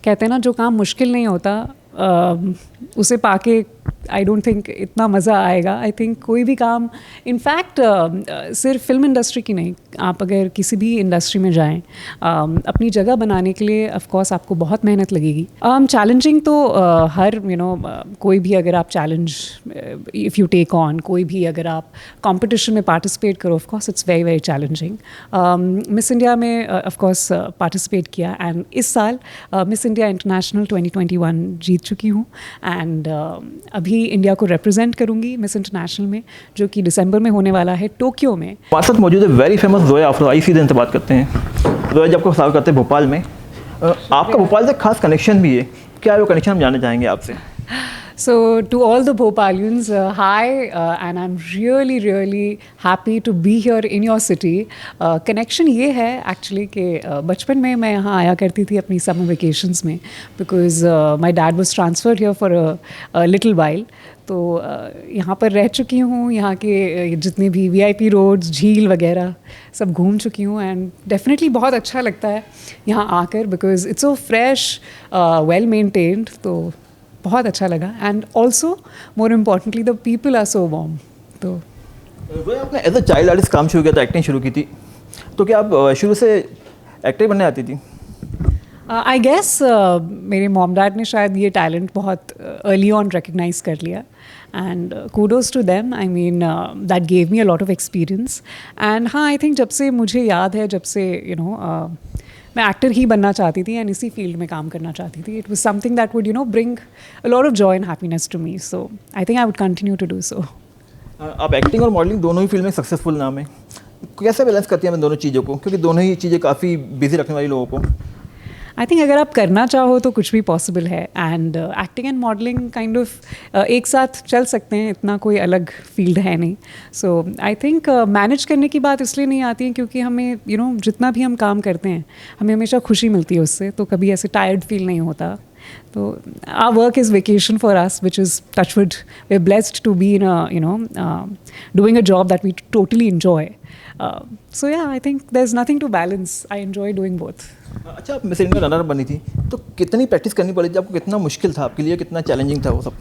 कहते हैं ना, जो काम मुश्किल नहीं होता उसे पाके आई डोंट थिंक इतना मज़ा आएगा. आई थिंक कोई भी काम, इनफैक्ट सिर्फ फिल्म इंडस्ट्री की नहीं, आप अगर किसी भी इंडस्ट्री में जाएं, अपनी जगह बनाने के लिए ऑफ कोर्स आपको बहुत मेहनत लगेगी. चैलेंजिंग तो हर कोई भी अगर आप challenge if you take on, कोई भी अगर आप कंपटीशन में पार्टिसिपेट करो, of course it's very very challenging. Miss India में ऑफ कोर्स पार्टिसिपेट किया एंड इस साल मिस इंडिया इंटरनेशनल 2021 जीत चुकी हूँ एंड अभी इंडिया को रिप्रेजेंट करूँगी मिस इंटरनेशनल में, जो कि दिसंबर में होने वाला है टोक्यो में. हमारे साथ मौजूद है वेरी फेमस जोया अफरोज़. आइए सीधे इनसे बात करते हैं. जोया, जब आपको सर्व करते हैं भोपाल में, आपका भोपाल से खास कनेक्शन भी है. क्या है वो कनेक्शन, हम जानना चाहेंगे आपसे. So to all the Bhopalians, hi, and I'm really really happy to be here in your city. Connection ये है actually कि बचपन में मैं यहाँ आया करती थी अपनी summer vacations में, because my dad was transferred here for a little while. तो यहाँ पर रह चुकी हूँ, यहाँ के जितने भी VIP रोड्स, झील वगैरह सब घूम चुकी हूँ एंड डेफिनेटली बहुत अच्छा लगता है यहाँ आकर, because it's so fresh, well maintained. तो बहुत अच्छा लगा and also more importantly the people are so warm. तो आपने एज अ चाइल्ड आर्टिस्ट काम शुरू किया था, एक्टिंग शुरू की थी, तो क्या आप शुरू से एक्टर बनने आती थी? आई गेस मेरे मॉम डैड ने शायद ये टैलेंट बहुत अर्ली ऑन रिकग्नाइज कर लिया and kudos to them. I mean that gave me a lot of experience and हाँ, आई थिंक जब से मुझे याद है, जब से मैं एक्टर ही बनना चाहती थी एंड इसी फील्ड में काम करना चाहती थी. It was something that would bring a lot of joy and happiness to me. So I think I would continue to do so. आप एक्टिंग और मॉडलिंग दोनों ही फील्ड में सक्सेसफुल नाम है. कैसे बैलेंस करती हैं मैं दोनों चीज़ों को, क्योंकि दोनों ही चीज़ें काफ़ी बिजी रखने वाली लोगों को? आई थिंक अगर आप करना चाहो तो कुछ भी पॉसिबल है and acting and modelling kind of एक साथ चल सकते हैं, इतना कोई अलग फील्ड है नहीं. सो आई थिंक मैनेज करने की बात इसलिए नहीं आती है क्योंकि हमें जितना भी हम काम करते हैं हमें हमेशा खुशी मिलती है उससे, तो कभी ऐसे टायर्ड फील नहीं होता. तो our work is vacation for us, which is touchwood. We're blessed to be in doing a job that we totally enjoy. So yeah, I think there's nothing to balance. I enjoy doing both. अच्छा, आप miss India runner बनी थी, तो कितनी practice करनी पड़ी थी आपको? कितना मुश्किल था आपके लिए, कितना चैलेंजिंग था वो सब?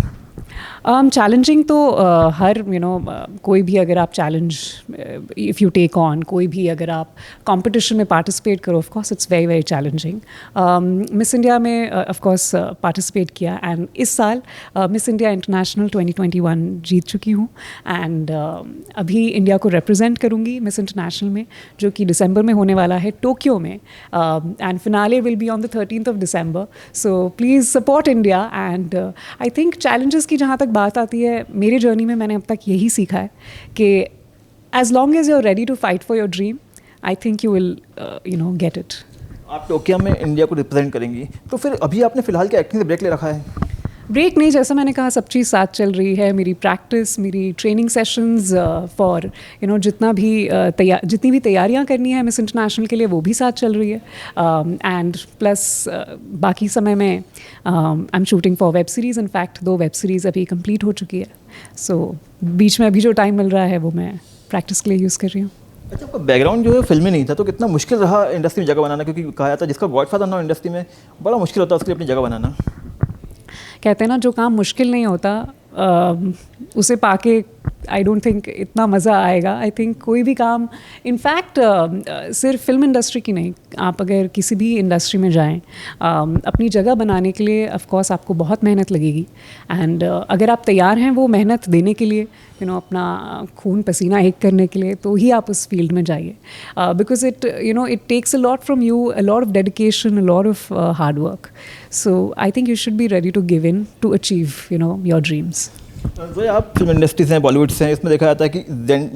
चैलेंजिंग तो हर कोई भी अगर आप challenge if you take on, कोई भी अगर आप कंपटीशन में पार्टिसिपेट करो, of course it's very very challenging. Miss India में ऑफ कोर्स पार्टिसिपेट किया एंड इस साल मिस इंडिया इंटरनेशनल 2021 जीत चुकी हूँ एंड अभी इंडिया को रिप्रेजेंट करूँगी मिस इंटरनेशनल में, जो कि दिसंबर में होने वाला है टोक्यो में and finale will be on the 13th of December. So please support India and I think challenges की जहाँ तक बात आती है, मेरी जर्नी में मैंने अब तक यही सीखा है कि as long as you are ready to fight for your dream, I think you will get it. आप टोक्यो में इंडिया को रिप्रेजेंट करेंगी, तो फिर अभी आपने फिलहाल क्या एक्टिंग से ब्रेक ले रखा है? ब्रेक नहीं, जैसा मैंने कहा सब चीज़ साथ चल रही है. मेरी प्रैक्टिस, मेरी ट्रेनिंग सेशंस फॉर जितना भी जितनी भी तैयारियां करनी है मिस इंटरनेशनल के लिए, वो भी साथ चल रही है एंड प्लस बाकी समय में I am shooting for web series. In fact 2 web series अभी कंप्लीट हो चुकी है. सो बीच में अभी जो टाइम मिल रहा है वो मैं प्रैक्टिस के लिए यूज़ कर रही हूँ. अच्छा, आपका बैकग्राउंड जो है फिल्मी नहीं था, तो कितना मुश्किल रहा इंडस्ट्री में जगह बनाना? क्योंकि कहा जाता है जिसका गॉडफादर ना हो इंडस्ट्री में, बड़ा मुश्किल होता है उसके लिए अपनी जगह बनाना. कहते हैं ना, जो काम मुश्किल नहीं होता उसे पाके आई डोंट थिंक इतना मज़ा आएगा. आई थिंक कोई भी काम, इनफैक्ट सिर्फ फिल्म इंडस्ट्री की नहीं, आप अगर किसी भी इंडस्ट्री में जाएं, अपनी जगह बनाने के लिए ऑफ कोर्स आपको बहुत मेहनत लगेगी एंड अगर आप तैयार हैं वो मेहनत देने के लिए, अपना खून पसीना एक करने के लिए, तो ही आप उस फील्ड में जाइए. Because it takes a lot from you, a lot of dedication, a lot of hard work. So I think you should be ready to give in to achieve your dreams. तो आप film industry से हैं, बॉलीवुड से हैं, इसमें देखा जाता है कि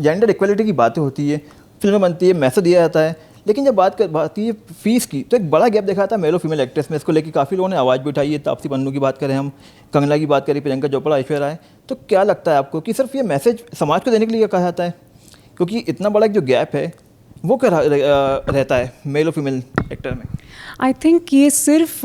जेंडर इक्वलिटी की बातें होती है, फिल्में बनती है, मैसेज दिया जाता है, लेकिन जब बात आती है फीस की, तो एक बड़ा गैप देखा जाता है मेल और फीमेल एक्ट्रेस में. इसको लेकर काफ़ी लोगों ने आवाज़ भी उठाई है. तापसी पन्नू की बात करें, हम कंगना की बात करें, प्रियंका चोपड़ा, ऐश्वर्या राय, तो क्या लगता है आपको कि सिर्फ ये मैसेज समाज को देने के लिए कहा जाता है? क्योंकि इतना बड़ा एक जो गैप है, वो क्या रहता है मेल और फीमेल एक्टर में? आई थिंक ये सिर्फ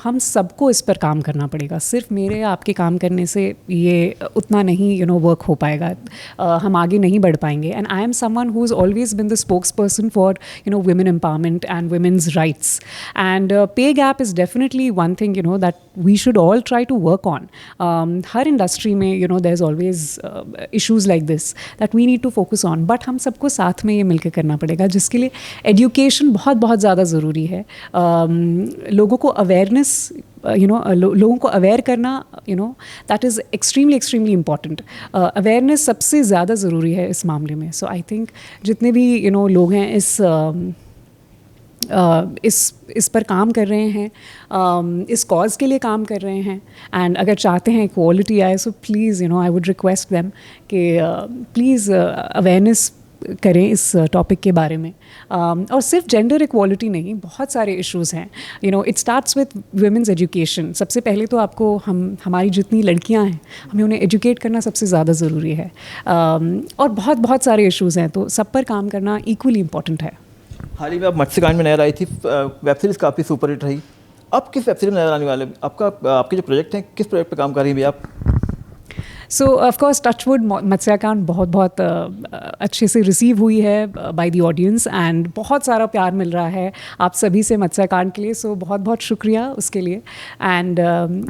हम सबको इस पर काम करना पड़ेगा। सिर्फ मेरे या आपके काम करने से ये उतना नहीं वर्क हो पाएगा, हम आगे नहीं बढ़ पाएंगे। And I am someone who is always been the spokes person for women empowerment and women's rights, and pay gap is definitely one thing that we should all try to work on. Her industry में there's always issues like this that we need to focus on, but हम सबको साथ में ये मिलकर करना पड़ेगा, जिसके लिए एजुकेशन बहुत बहुत ज़्यादा ज़रूरी है। लोगों को अवेयरनेस लोगों को अवेयर करना that is extremely important. Awareness सबसे ज़्यादा ज़रूरी है इस मामले में। सो आई थिंक जितने भी लोग हैं इस पर काम कर रहे हैं, इस कॉज के लिए काम कर रहे हैं, एंड अगर चाहते हैं इक्वालिटी आए, so please I would request them कि प्लीज़ अवेयरनेस करें इस टॉपिक के बारे में। और सिर्फ जेंडर इक्वालिटी नहीं, बहुत सारे इश्यूज़ हैं। It starts with women's education. सबसे पहले तो आपको हमारी जितनी लड़कियां हैं, हमें उन्हें एजुकेट करना सबसे ज़्यादा ज़रूरी है। और बहुत बहुत सारे इश्यूज़ हैं, तो सब पर काम करना इक्वली इम्पॉर्टेंट है। हाल ही में आप मत्स्यकांड में नजर आई थी, वेब सीरीज़ काफ़ी सुपर हिट रही। अब किस वेब सीरीज में नजर आने वाले आपके जो प्रोजेक्ट हैं, किस प्रोजेक्ट पर काम कर रही हैं आप? सो ऑफकोर्स टचवुड मत्स्यकांड बहुत बहुत अच्छे से रिसीव हुई है बाय द ऑडियंस, एंड बहुत सारा प्यार मिल रहा है आप सभी से मत्स्यकांड के लिए। सो बहुत बहुत शुक्रिया उसके लिए। एंड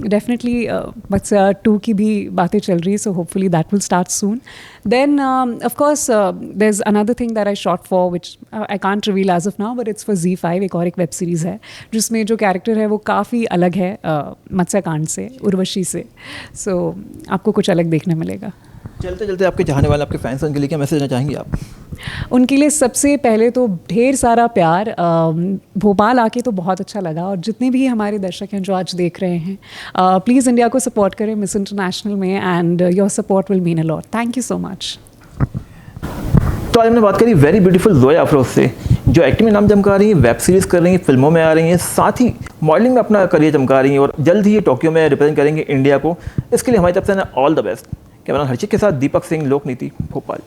डेफिनेटली मत्स्य 2 की भी बातें चल रही है, so hopefully that will start soon. Then of course there is another thing that I shot for which I can't reveal as of now, but it's for ZEE5। एक और एक वेब सीरीज़ है जिसमें जो कैरेक्टर है वो काफ़ी अलग है मत्स्यकांड से, उर्वशी से। सो आपको कुछ अलग देखने मिलेगा। चलते चलते आपके चाहने वाले, आपके फैंस उनके लिए क्या मैसेज देना चाहेंगे आप? उनके लिए सबसे पहले तो ढेर सारा प्यार। भोपाल आके तो बहुत अच्छा लगा, और जितने भी हमारे दर्शक हैं जो आज देख रहे हैं, प्लीज़ इंडिया को सपोर्ट करें मिस इंटरनेशनल में, and your support will mean a lot. Thank you so much. तो आज हमने बात करी वेरी ब्यूटीफुल ज़ोया अफरोज़ से, जो एक्टिंग में नाम चमका रही हैं, वेब सीरीज़ कर रही हैं, फिल्मों में आ रही हैं, साथ ही मॉडलिंग में अपना करियर चमका रही हैं, और जल्द ही ये टोक्यो में रिप्रेजेंट करेंगे इंडिया को। इसके लिए हमारी तरफ से ऑल द बेस्ट। कैमरा हर्षित के साथ दीपक सिंह, लोक नीति, भोपाल।